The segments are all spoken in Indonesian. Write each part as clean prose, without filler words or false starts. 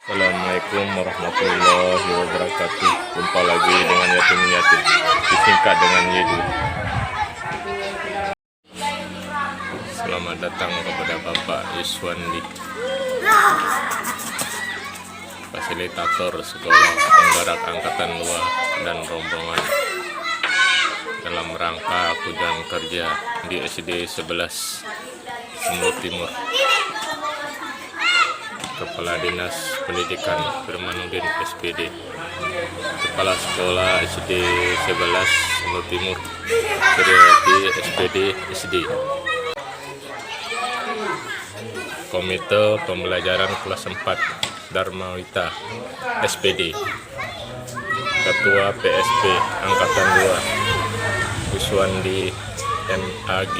Assalamualaikum warahmatullahi wabarakatuh. Jumpa lagi dengan Yatim Yatim, disingkat dengan Yedu. Selamat datang kepada Bapak Iswandi, fasilitator sekolah penggerak angkatan 2 dan rombongan dalam rangka kunjungan kerja di SD 11 Sumur Timur. Kepala Dinas Pendidikan Firmanuddin SPD, Kepala Sekolah SD 11 Sumur Timur Suryati SPD SD, Komite Pembelajaran Kelas 4 Dharmawita SPD, Ketua PSP Angkatan 2 Iswandi MAG,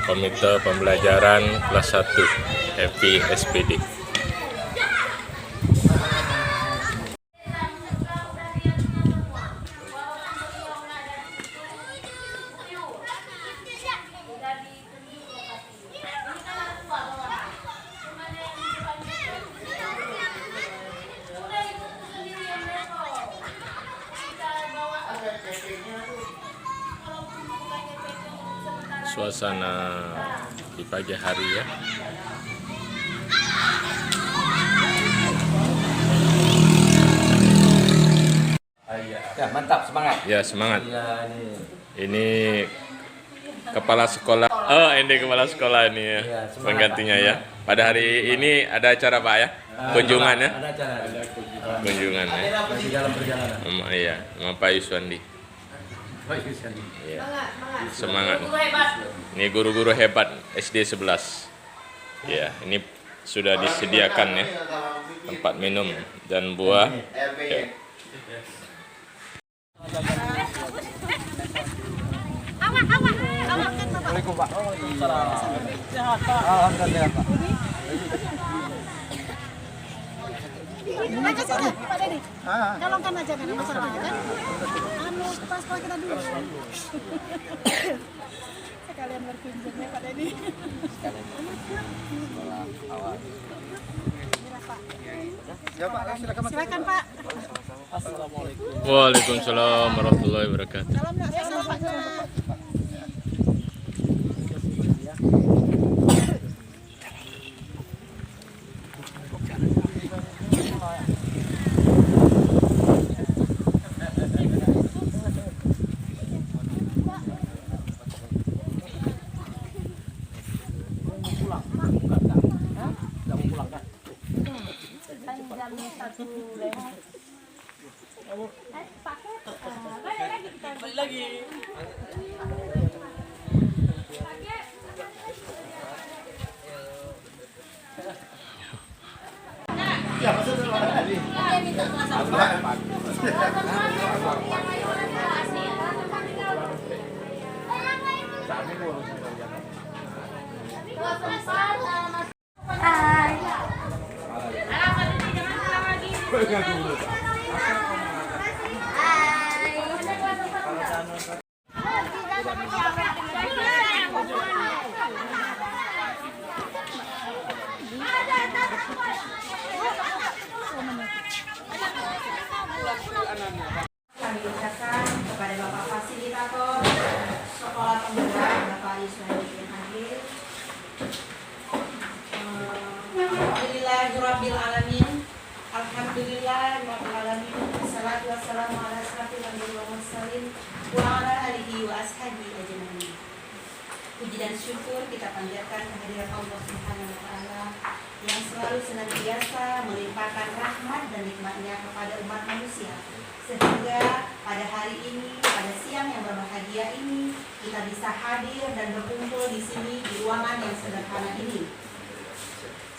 Komite Pembelajaran Kelas 1 FP SPD. Suasana di pagi hari ya. Ya, mantap, semangat. Ya, semangat. Ya, Ini kepala sekolah. Oh, ini kepala sekolah ini ya. Ya, semangat, Penggantinya Pak. ya. Pada hari ini ada acara Pak ya? Kunjungan ya? Ada acara. Kunjungan ya. Lagi dalam perjalanan. Iya, sama Pak Iswandi. Iya. Semangat. Ini guru-guru hebat SD 11. Ya, ini sudah disediakan ya tempat minum dan buah. Ya. Assalamualaikum, Pak. Sehat, Pak. Alhamdulillah, Pak. Aja sini, Pak Dedi. Tolongkan aja kan masalahnya kan. Pas kita dulu. Sekalian berkunjung ya Pak Dedi. Ya, Pak, Silakan Pak. Assalamualaikum. Waalaikumsalam warahmatullahi wabarakatuh. Salam Pak, salam Pak. Jam 1 lewat. Paket. Balik lagi. Kami ucapkan kepada Bapak Fasilitator Sekolah Penggerak Bapak Iswandi MAG. Alhamdulillahirabbil alamin. Alhamdulillahirabbil alamin. Wassalatu wassalamu ala asyrafil anbiya'i wal mursalin wa ala alihi wa ashabihi ajmain. Puji dan syukur kita panjatkan kehadirat Allah Subhanahu wa taala yang selalu senantiasa melimpahkan rahmat dan nikmat-Nya kepada umat manusia. Sehingga pada hari ini, pada siang yang berbahagia ini, kita bisa hadir dan berkumpul di sini di ruangan yang sederhana ini.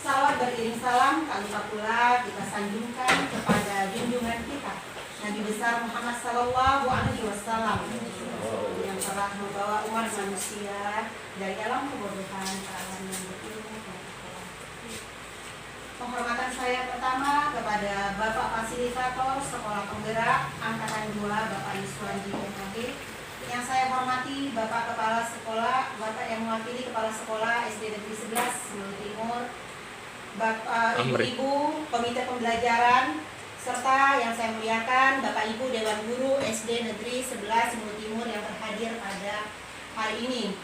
Salawat beriring salam, tak lupa pula kita sanjungkan kepada junjungan kita, Nabi besar Muhammad Sallallahu Alaihi Wasallam, yang telah membawa umat manusia dari alam kebodohan ke alam yang berilmu. Penghormatan saya pertama kepada Bapak Fasilitator Sekolah Penggerak Angkatan 2 Bapak Iswandi MAG. Yang saya hormati Bapak Kepala Sekolah, Bapak yang mewakili Kepala Sekolah SD Negeri 11 Sumur Timur, Bapak, Amri. Ibu-ibu, Komite Pembelajaran, serta yang saya muliakan Bapak Ibu Dewan Guru SD Negeri 11 Mulut Timur yang terhadir pada hari ini.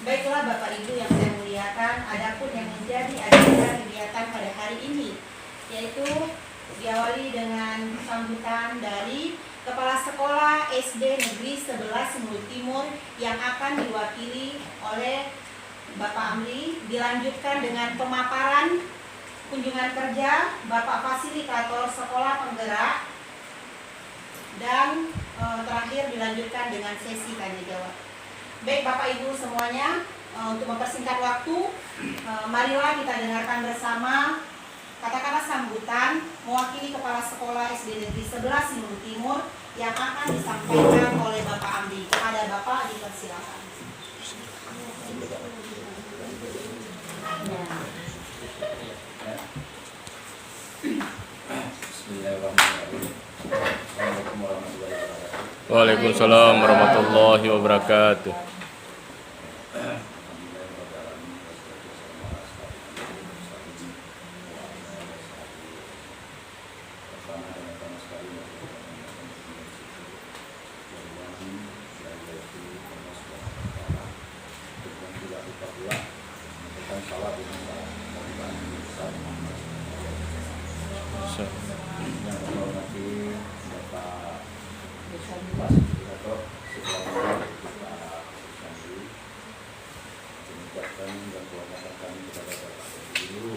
Baiklah Bapak Ibu yang saya muliakan, adapun yang menjadi agenda kegiatan pada hari ini, yaitu diawali dengan sambutan dari Kepala Sekolah SD Negeri 11 Mulut Timur yang akan diwakili oleh Bapak Amri, dilanjutkan dengan pemaparan kunjungan kerja Bapak Fasilitator Sekolah Penggerak, dan terakhir dilanjutkan dengan sesi tanya jawab. Baik Bapak Ibu semuanya, untuk mempersingkat waktu, marilah kita dengarkan bersama kata-kata sambutan mewakili Kepala Sekolah SD Negeri 11 Mulut Timur yang akan disampaikan oleh Bapak Amri. Kepada Bapak dipersilakan. Bismillahirrahmanirrahim. Assalamualaikum warahmatullahi wabarakatuh. Waalaikumsalam warahmatullahi wabarakatuh. Yang saya hormati Bapak Fasilitator Sekolah Bapak Sandi, mengucapkan dan penghormatan kami kepada Bapak Guru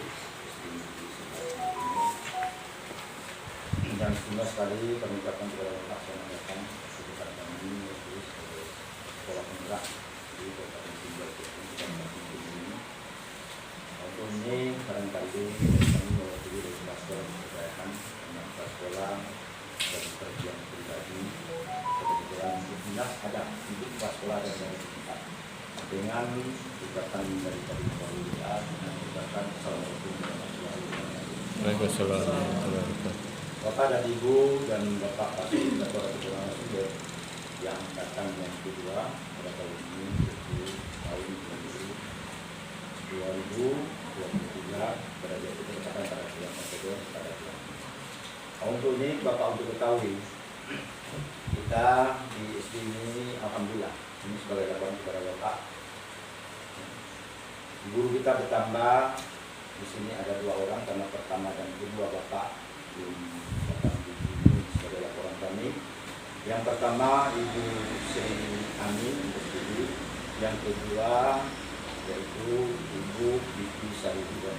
dan semua sekali kami ucapkan kepada Bapak yang datang sekitar kami yaitu sebagai sekolah penggerak di Kabupaten Sumbar ini. Untuk ini barangkali kami mewakili dari pastor kepercayaan dengan sekolah dan pekerjaan pribadi kebetulan dinas ada untuk sekolah dan dari tempat dengan ucapan dari tadi Maria dengan ucapan assalamualaikum warahmatullahi wabarakatuh. Waalaikumsalam warahmatullahi wabarakatuh. Bapak dan Ibu dan Bapak Fasilitator Ketua Sumber yang datang yang kedua pada tahun ini yaitu tahun 2023 pada yaitu ketepatan pada bulan Oktober pada bulan. Untuk ini Bapak untuk ketahui kita di SD ini alhamdulillah ini sebagai laporan kepada Bapak, guru kita bertambah di sini ada 2 orang karena pertama dan kedua Bapak belum datang di sini sebagai laporan kami. Yang pertama Ibu Sri Ani untuk diri, yang kedua yaitu Ibu Bibi Saribuan.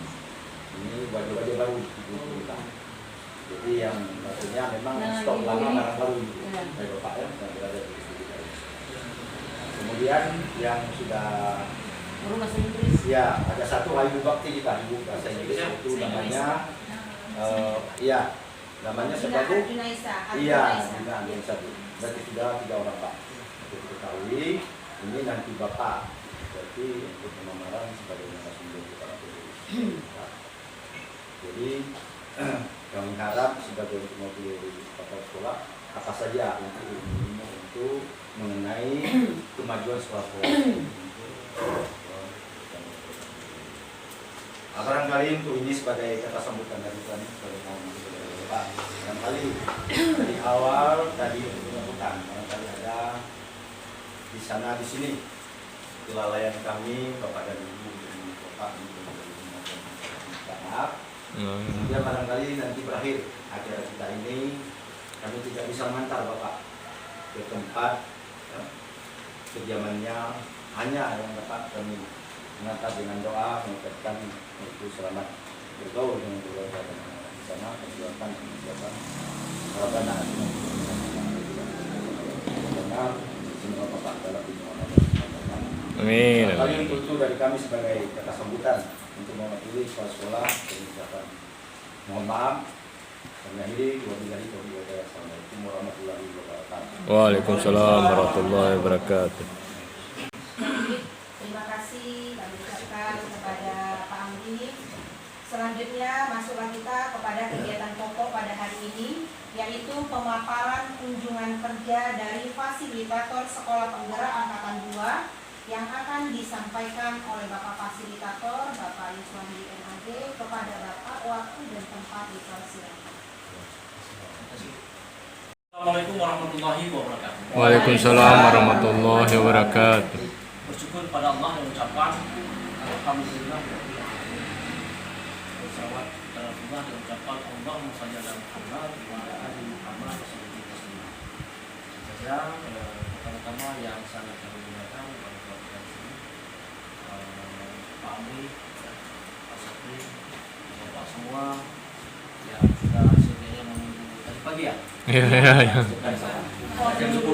Ini wajah-wajah baru Ibu kita. Jadi yang maksudnya memang stok lama barang baru Ibu dari Bapak ya, yang berada di sini kita ini. Kemudian yang sudah ya ada satu Ibu Bakti kita, Ibu bahasa Inggris itu namanya iya namanya sebagai iya satu. Berarti sudah 3 orang Pak. Untuk ketahui ini nanti Bapak berarti untuk pemaparan sebagai narasumber kita. Jadi kami harap sebagai mewakili kepala sekolah apa saja untuk mengenai kemajuan sekolah-sekolah. Barangkali untuk ini sebagai kata sambutan dari kami sebagai Pak. Barangkali dari awal tadi penyambutan barangkali ada di sana di sini kelalaian kami Bapak dan Ibu dan Bapak maaf. Kemudian barangkali nanti berakhir acara kita ini kami tidak bisa mengantar Bapak ke tempat kediamannya, hanya yang dapat kami mengantar dengan doa mengucapkan itu selamat bergaul dengan keluarga dan di sana perjuangan harapan karena semua Bapak dalam Amin. kali itu dari kami sebagai kata sambutan untuk mewakili sekolah mengucapkan mohon maaf. Kami akhiri wabillahi taufiq wal hidayah. Assalamualaikum warahmatullahi wabarakatuh. Waalaikumsalam warahmatullahi wabarakatuh. Terima kasih kami ucapkan kepada Pak Amri. Selanjutnya masuklah kita kepada kegiatan pokok pada hari ini, yaitu pemaparan kunjungan kerja dari Fasilitator Sekolah Penggerak Angkatan 2 yang akan disampaikan oleh Bapak Fasilitator, Bapak Yuswandi MAG, kepada Bapak waktu dan tempat dipersilakan. Assalamualaikum warahmatullahi wabarakatuh. Waalaikumsalam warahmatullahi wabarakatuh. Bersyukur pada Allah yang ucapkan alhamdulillah. Bersalawat kepada Allah yang ucapkan Allahumma shalli ala Muhammad wa ala ali Muhammad sallallahu alaihi wasallam. Saja pertama-tama yang sangat kami muliakan pada keluarga sini, Pak Amri, Pak Sapri, Bapak semua yang sudah sedianya menunggu tadi pagi ya. Iya. Jam 10.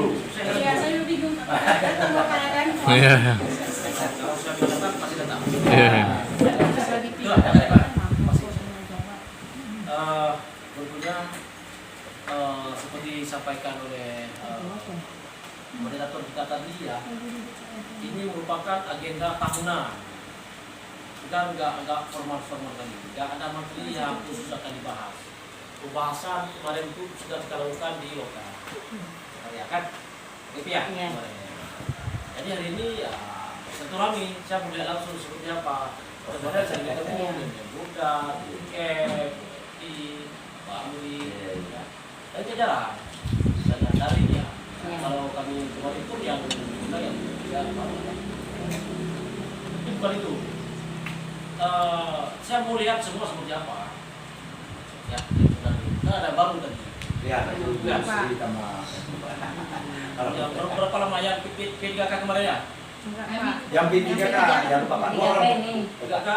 Iya, saya bingung. Datang makanan. Iya. Kalau sudah datang pasti datang. Iya. Tentunya seperti disampaikan oleh moderator kita tadi ya, ini merupakan agenda tahunan. Kita nggak formal-formal lagi, nggak ada materi yang khusus akan dibahas. Pembahasan kemarin itu sudah kita lakukan di lokal, ya kan? Gitu ya. Iya. Jadi hari ini ya silaturahmi, saya melihat langsung seperti apa. Sebenarnya saya ketemu dengan Buddha, di Kep, di Pak Amri, ya. Dan jajaran dan darinya. Kalau kami kemarin itu yang kita yang tidak itu bukan itu. Saya mau lihat semua seperti apa. Ya, kita ada baru tadi. Ya, itu Ya, sama. Ya, berapa lama yang P3K kemarin ya? Yang B3K, yang Bapak dua orang. 3K?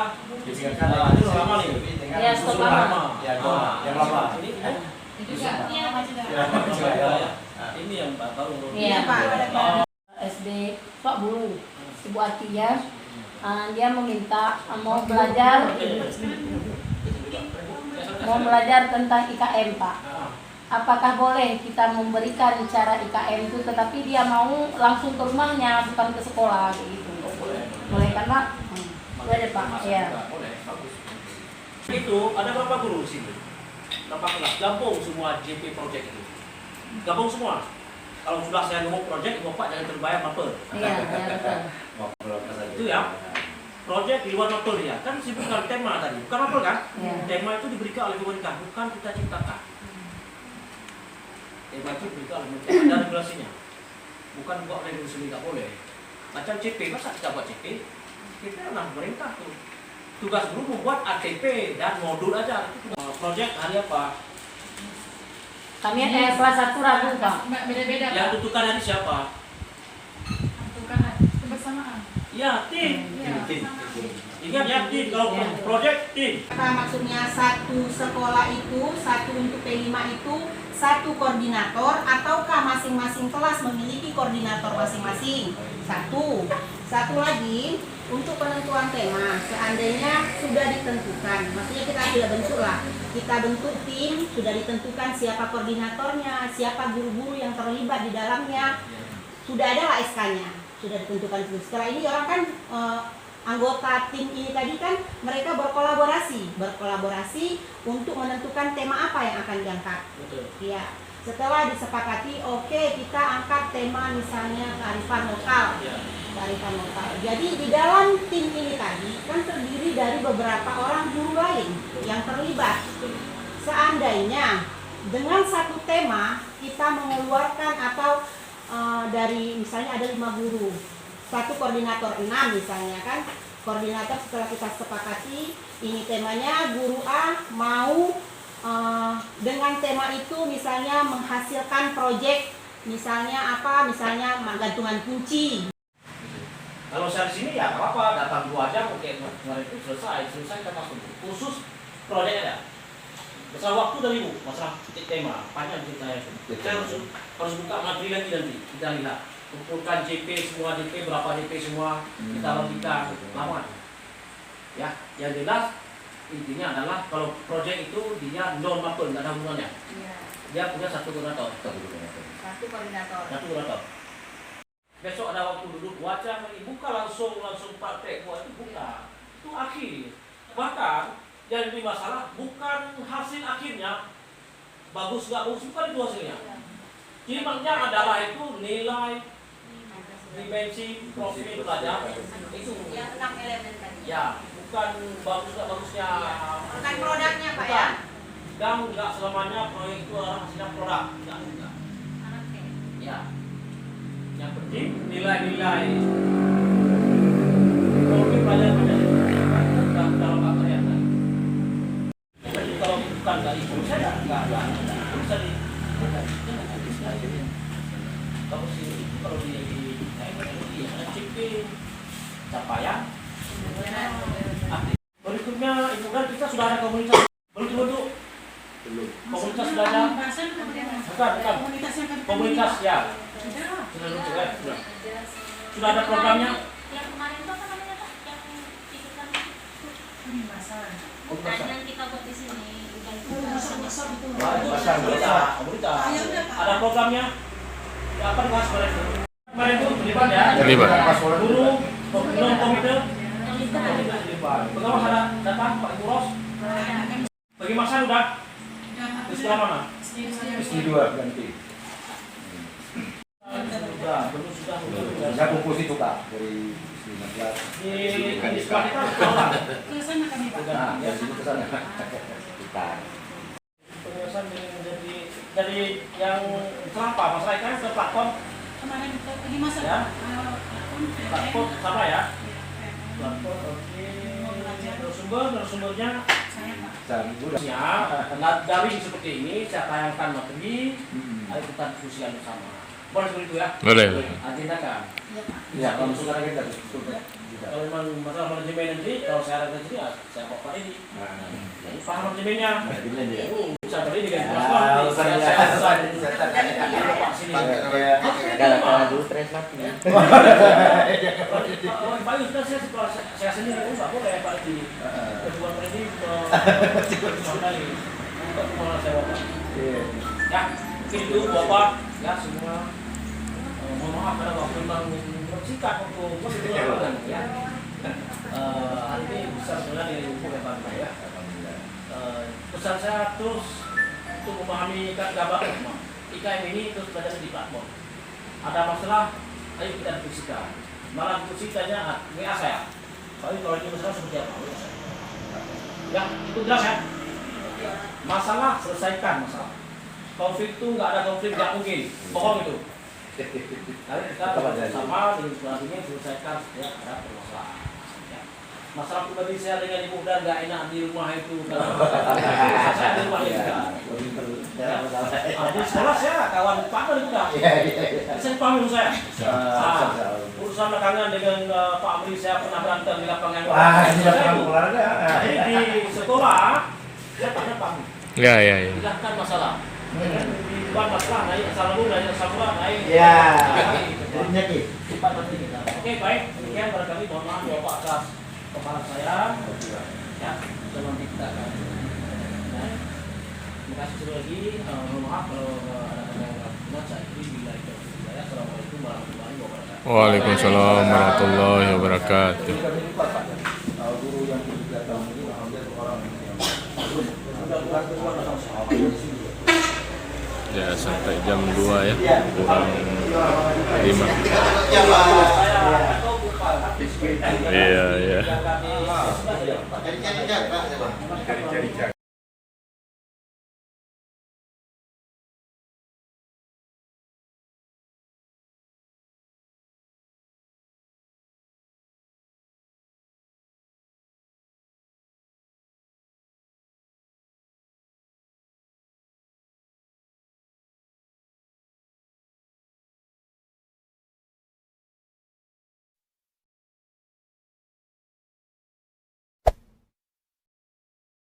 B3K, Itu lama nih. Ya, stop lama. Ya, yang lama. Ini Itu juga. Iya, Pak juga. ya. Ini yang baru. Iya, Pak. SD Pak Bulu, Ibu Atia, dia meminta mau belajar tentang IKM, Pak. Apakah boleh kita memberikan cara IKM itu, tetapi dia mau langsung ke rumahnya, bukan ke sekolah gitu. Boleh kan, Pak? Boleh, Pak. Iya. Boleh, bagus. Itu ada berapa guru di sini? Berapa kelas? Gabung semua JP project itu. Gabung semua. Kalau sudah saya ngomong project, Bapak jangan terbayang apa. Iya, betul. Itu ya. Project di luar mapel ya. Kan bukan tema tadi. Bukan mapel kan? Iya. Tema itu diberikan oleh pemerintah, bukan kita ciptakan. Tema itu diberikan oleh pemerintah. Ada regulasinya. Bukan buat regulasi sendiri, nggak boleh. Macam CP, masa kita buat CP? CP adalah pemerintah tuh. Tugas guru membuat ATP dan modul aja. Project hari apa? Kami ada kelas 1 Rabu, Pak. Beda-beda. Yang tentukan hari siapa? Tentukan kebersamaan. Ya, tim. Tim. Ingat ya, tim. Kalau project, tim. Maksudnya satu sekolah itu, satu untuk P5 itu, satu koordinator, ataukah masing-masing kelas memiliki koordinator masing-masing? Satu lagi, untuk penentuan tema, seandainya sudah ditentukan, maksudnya kita sudah bentuk lah, kita bentuk tim, sudah ditentukan siapa koordinatornya, siapa guru-guru yang terlibat di dalamnya, sudah ada lah SK-nya, sudah ditentukan itu. Setelah ini orang kan anggota tim ini tadi kan mereka berkolaborasi untuk menentukan tema apa yang akan diangkat. Betul. Ya, setelah disepakati, oke, kita angkat tema misalnya kearifan lokal. Ya. Kearifan lokal. Jadi di dalam tim ini tadi kan terdiri dari beberapa orang guru lain yang terlibat. Seandainya dengan satu tema kita mengeluarkan atau dari misalnya ada 5 guru, satu koordinator 6 misalnya kan, koordinator setelah kita sepakati ini temanya, guru A mau dengan tema itu misalnya menghasilkan proyek misalnya apa, misalnya gantungan kunci. Kalau saya di sini ya nggak apa-apa, datang 2 jam, oke, kemarin itu selesai kita masuk. Khusus proyek ada. Masalah waktu dari Bu, masalah tema, panjang ceritanya. Saya harus buka materi lagi nanti, kita lihat. Kumpulkan JP semua, DP berapa DP semua, kita bagikan lama. Ya, yang jelas intinya adalah kalau proyek itu dia non mapel, nggak ada hubungannya. Dia punya satu koordinator. Satu koordinator. Besok ada waktu duduk wajah lagi, buka langsung praktek buat itu buka. Itu akhir. Bahkan yang lebih masalah bukan hasil akhirnya bagus nggak bagus, bukan itu hasilnya. Cimangnya adalah itu nilai dimensi profil pelajar itu Yang 6 elemen tadi. ya bukan bagusnya Bukan produknya Pak ya. bukan. Dan nggak selamanya proyek itu adalah hasilnya produk, enggak. Oke. Ya, yang penting nilai-nilai profil pelajar dalam karya tadi. Jadi kalau bukan dari guru saya nggak bisa di kalau di ada cipin capaian. Berikutnya ibu kan kita sudah ada komunitas belum komunitas sudah ada bukan komunitas ya sudah ada programnya. Yang kemarin itu apa namanya Pak? Yang itu kan bukan yang kita buat di sini. Komunitas ada programnya ya, apa dibahas kemarin itu terlibat ya Terlibat. guru non komite terlibat. Pengawas ada datang Pak Ibu Ros bagi masa udah di sekolah mana? SD 2 ganti. Sudah. Saya kumpul situ Kak dari 19. Di sekolah kita orang. Nah, dari situ ke sana. Kita. Penjelasan dari yang kenapa masalah ikan ke platform Kemarin pergi masak. ya platform sama ya platform oke narasumbernya Dan udah. ya dari seperti ini saya tayangkan materi ayo kita diskusikan bersama boleh seperti itu ya Boleh. agenda kan Ya, kalau saudara kita kalau memang masalah manajemen nanti kalau saya ada rezeki ya saya bawa Pak Edi jadi paham manajemennya bisa Pak Edi kan Pak sini dulu stres lagi. Pak Edi sudah saya sendiri itu nggak boleh Pak Edi kedua Pak Edi kembali untuk kemana saya bawa ya mungkin itu Bapak ya semua mohon maaf karena waktu memang bersikap untuk berbicara ya. Hari ini bisa sebenarnya dilumpuh ya Pak ya. Pesan saya terus untuk memahami gambar IKM ini terus belajar di platform. Ada masalah, ayo kita diskusikan. Malah diskusi tanya WA saya. Tapi kalau ini masalah seperti apa? Ya, itu jelas ya. Masalah selesaikan masalah. Konflik itu nggak ada konflik nggak mungkin. Bohong itu. Lalu kita bersama dengan sekolah ini selesaikan setiap ada permasalahan. Ya. Masalah pribadi saya dengan ibu dan nggak enak di rumah itu. Saya di rumah itu. Di sekolah saya kawan partner itu dah. Saya paham saya. Urusan belakangan dengan Pak Amri saya pernah berantem di lapangan. Jadi di sekolah saya tanya Pak Amri. Ya. Silahkan masalah. Bukan masalah naik asal naik naik. Ya. Oke baik, demikian barangkali mohon maaf Bapak atas kepala saya. Ya, sebelum kita akan. Ya. Terima kasih sekali lagi. Mohon maaf kalau ada kata yang kurang saya ini bila itu. Assalamualaikum warahmatullahi wabarakatuh. Waalaikumsalam warahmatullahi wabarakatuh. Guru yang 3 tahun ini alhamdulillah orang Ya sampai jam 2 ya, kurang 5. Iya.